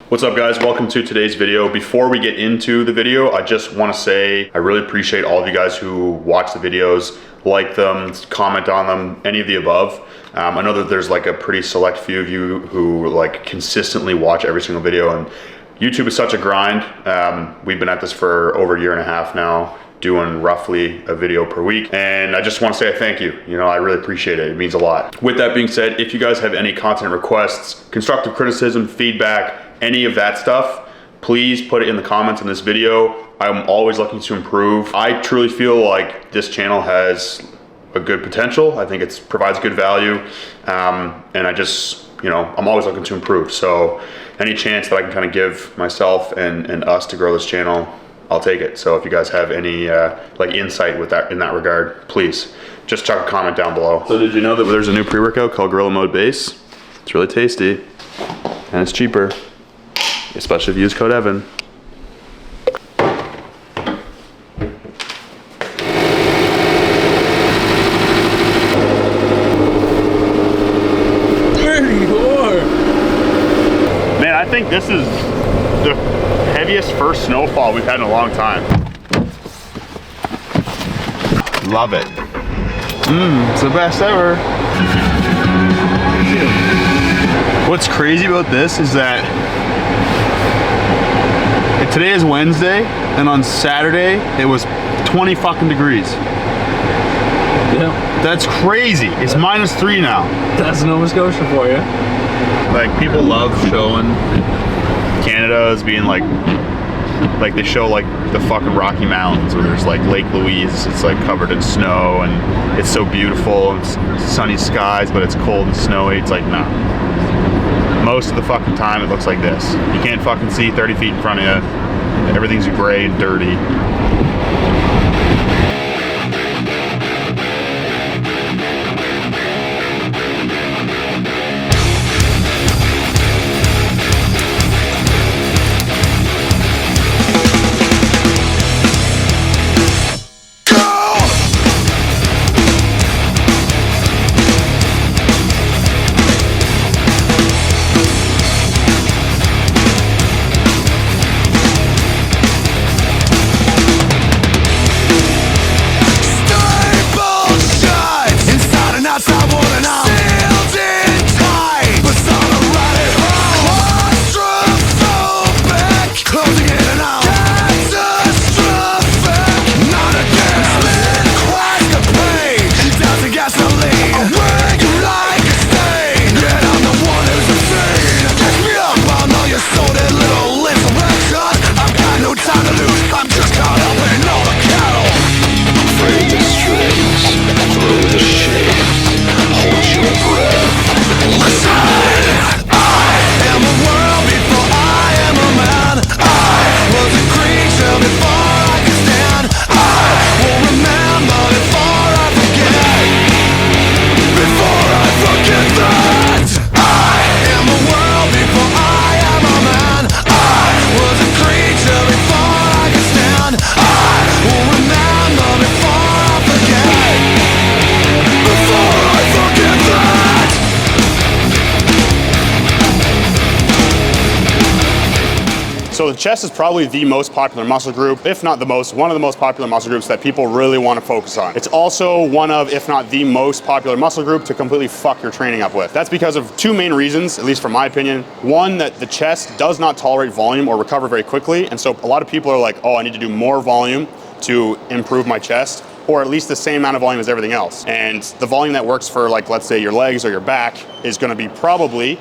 What's up guys, welcome to today's video. Before we get into the video, I just want to say I really appreciate all of you guys who watch the videos, like them, comment on them, any of the above. I know that there's like a pretty select few of you who like consistently watch every single video, and YouTube is such a grind. We've been at this for over a year and a half now, doing roughly a video per week, and I just want to say thank you. You know, I really appreciate it. It means a lot. With that being said, if you guys have any content requests, constructive criticism, feedback, any of that stuff, please put it in the comments in this video. I'm always looking to improve. I truly feel like this channel has a good potential. I think it provides good value, and I just, you know, I'm always looking to improve. So any chance that I can kind of give myself and us to grow this channel, I'll take it. So if you guys have any like insight with that in that regard, please just chuck a comment down below. So did you know that there's a new pre-workout called Gorilla Mode Base? It's really tasty and it's cheaper, especially if you use code Evan. Man, I think this is the heaviest first snowfall we've had in a long time. Love it. It's the best ever. What's crazy about this is that today is Wednesday, and on Saturday it was 20 fucking degrees. Yeah. That's crazy. It's -3 now. That's Nova Scotia for you. Like, people love showing Canada as being like they show like the fucking Rocky Mountains, where there's like Lake Louise, it's like covered in snow and it's so beautiful and sunny skies, but it's cold and snowy. It's like, nah. Most of the fucking time it looks like this. You can't fucking see 30 feet in front of you. Everything's gray and dirty. So the chest is probably the most popular muscle group, if not the most, one of the most popular muscle groups that people really want to focus on. It's also one of, if not the most popular muscle group to completely fuck your training up with. That's because of two main reasons, at least from my opinion. One, that the chest does not tolerate volume or recover very quickly. And so a lot of people are like, oh, I need to do more volume to improve my chest, or at least the same amount of volume as everything else. And the volume that works for, like, let's say your legs or your back is gonna be probably,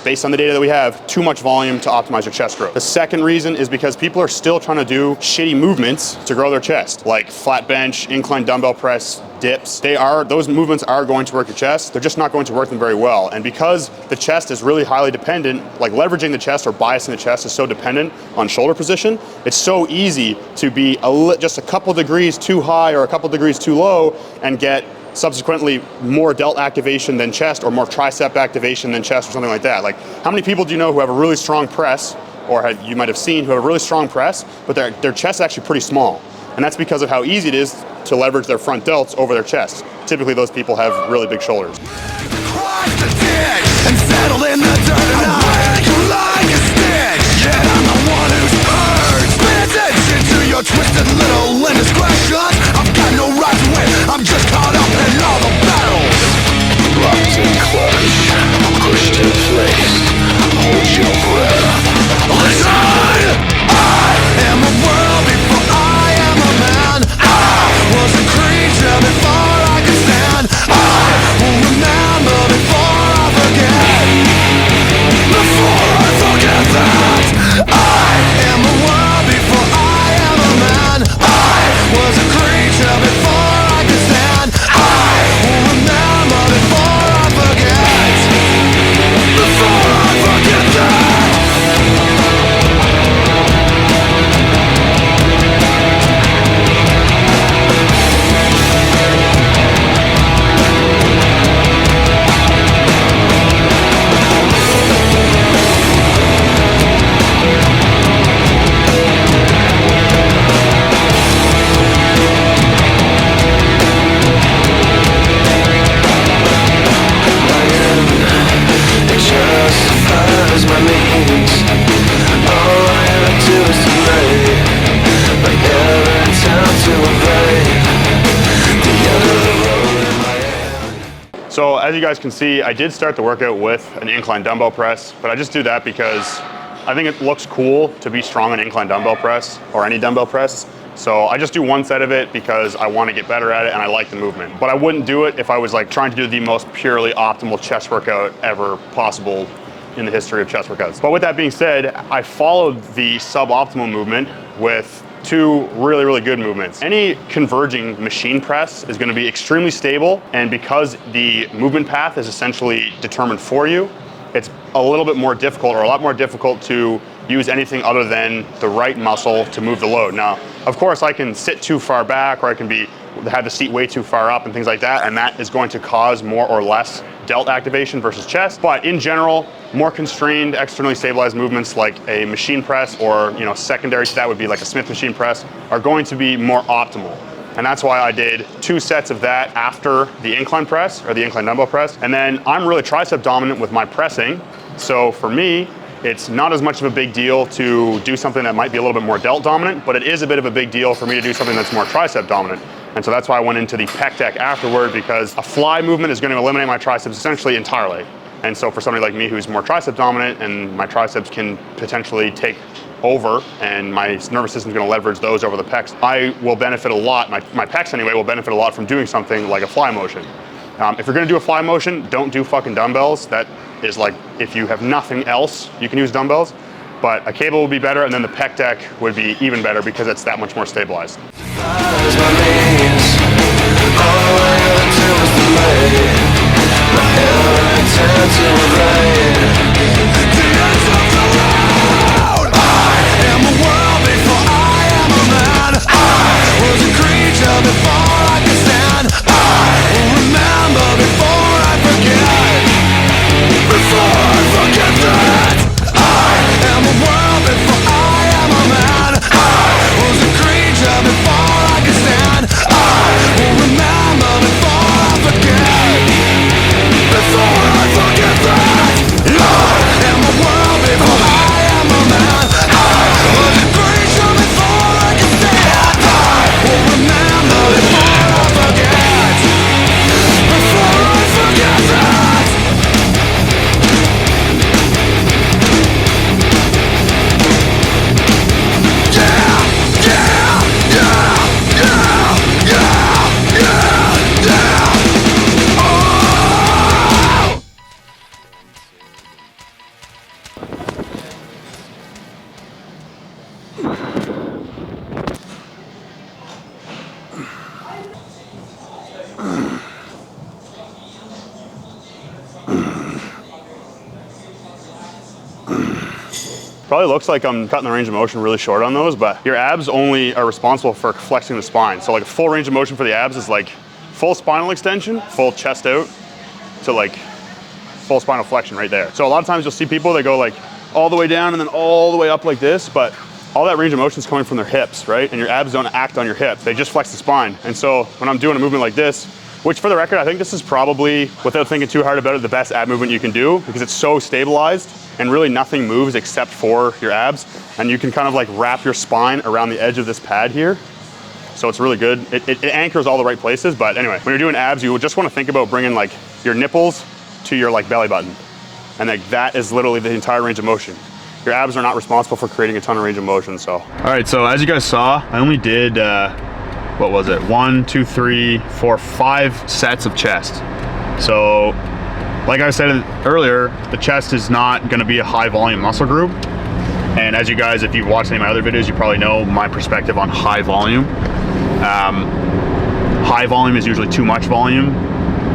based on the data that we have, too much volume to optimize your chest growth. The second reason is because people are still trying to do shitty movements to grow their chest, like flat bench, incline dumbbell press, dips. Those movements are going to work your chest. They're just not going to work them very well. And because the chest is really highly dependent, like leveraging the chest or biasing the chest is so dependent on shoulder position, it's so easy to be just a couple degrees too high or a couple degrees too low and get subsequently more delt activation than chest, or more tricep activation than chest, or something like that. Like, how many people do you know who have a really strong press, or you might have seen who have a really strong press, but their chest is actually pretty small? And that's because of how easy it is to leverage their front delts over their chest. Typically those people have really big shoulders. And settle in the dirt and I like a stitch. you guys can see, I did start the workout with an incline dumbbell press, but I just do that because I think it looks cool to be strong on incline dumbbell press or any dumbbell press. So I just do one set of it because I want to get better at it and I like the movement. But I wouldn't do it if I was like trying to do the most purely optimal chest workout ever possible in the history of chest workouts. But with that being said, I followed the suboptimal movement with two really, really good movements. Any converging machine press is going to be extremely stable, and because the movement path is essentially determined for you, it's a little bit more difficult, or a lot more difficult, to use anything other than the right muscle to move the load. Now, of course, I can sit too far back, or I can have the seat way too far up and things like that, and that is going to cause more or less delt activation versus chest. But in general, more constrained, externally stabilized movements like a machine press, or secondary to that would be like a Smith machine press, are going to be more optimal. And that's why I did 2 sets of that after the incline press, or the incline dumbbell press. And then I'm really tricep dominant with my pressing. So for me, it's not as much of a big deal to do something that might be a little bit more delt dominant, but it is a bit of a big deal for me to do something that's more tricep dominant. And so that's why I went into the pec deck afterward, because a fly movement is going to eliminate my triceps essentially entirely. And so for somebody like me who's more tricep dominant, and my triceps can potentially take over and my nervous system's going to leverage those over the pecs, I will benefit a lot, my pecs anyway, will benefit a lot from doing something like a fly motion. If you're going to do a fly motion, don't do fucking dumbbells. That is like, if you have nothing else, you can use dumbbells. But a cable would be better, and then the pec deck would be even better because it's that much more stabilized. Probably looks like I'm cutting the range of motion really short on those, but your abs only are responsible for flexing the spine. So like a full range of motion for the abs is like full spinal extension, full chest out, to like full spinal flexion right there. So a lot of times you'll see people that go like all the way down and then all the way up like this, but all that range of motion is coming from their hips, right? And your abs don't act on your hips, they just flex the spine. And so when I'm doing a movement like this, which for the record, I think this is probably, without thinking too hard about it, the best ab movement you can do, because it's so stabilized and really nothing moves except for your abs. And you can kind of like wrap your spine around the edge of this pad here. So it's really good. It anchors all the right places. But anyway, when you're doing abs, you just want to think about bringing like your nipples to your like belly button. And like that is literally the entire range of motion. Your abs are not responsible for creating a ton of range of motion, so. All right, so as you guys saw, I only did, what was it? 1, 2, 3, 4, 5 sets of chest. So, like I said earlier, the chest is not gonna be a high volume muscle group. And as you guys, if you've watched any of my other videos, you probably know my perspective on high volume. High volume is usually too much volume,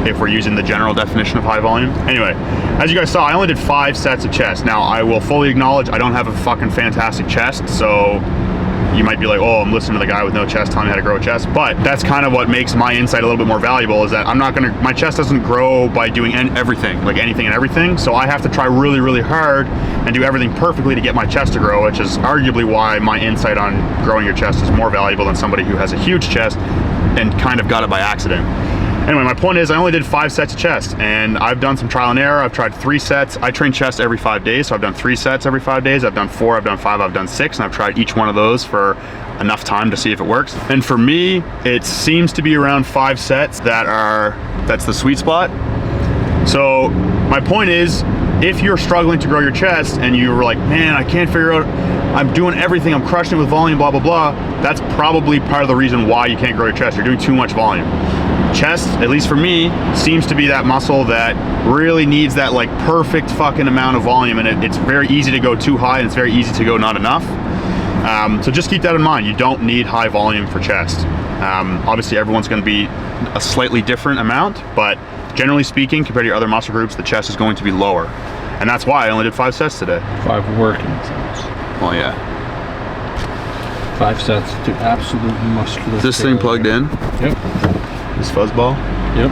if we're using the general definition of high volume. Anyway, as you guys saw, I only did 5 sets of chest. Now, I will fully acknowledge I don't have a fucking fantastic chest, so you might be like, oh, I'm listening to the guy with no chest telling me how to grow a chest, but that's kind of what makes my insight a little bit more valuable, is that my chest doesn't grow by doing everything, like anything and everything, so I have to try really, really hard and do everything perfectly to get my chest to grow, which is arguably why my insight on growing your chest is more valuable than somebody who has a huge chest and kind of got it by accident. Anyway, my point is I only did 5 sets of chest, and I've done some trial and error. I've tried 3 sets. I train chest every 5 days, so I've done 3 sets every 5 days. I've done 4, I've done 5, I've done 6, and I've tried each one of those for enough time to see if it works. And for me, it seems to be around 5 sets that's the sweet spot. So my point is, if you're struggling to grow your chest and you're like, man, I can't figure out, I'm doing everything, I'm crushing it with volume, blah, blah, blah, that's probably part of the reason why you can't grow your chest. You're doing too much volume. Chest, at least for me, seems to be that muscle that really needs that like perfect fucking amount of volume, and it's very easy to go too high and it's very easy to go not enough. So just keep that in mind. You don't need high volume for chest. Obviously everyone's going to be a slightly different amount, but generally speaking, compared to your other muscle groups, the chest is going to be lower. And that's why I only did 5 sets today. 5 working sets. Well, yeah. 5 sets to absolute muscular. Is this thing plugged in? Yep. This fuzzball? Yep.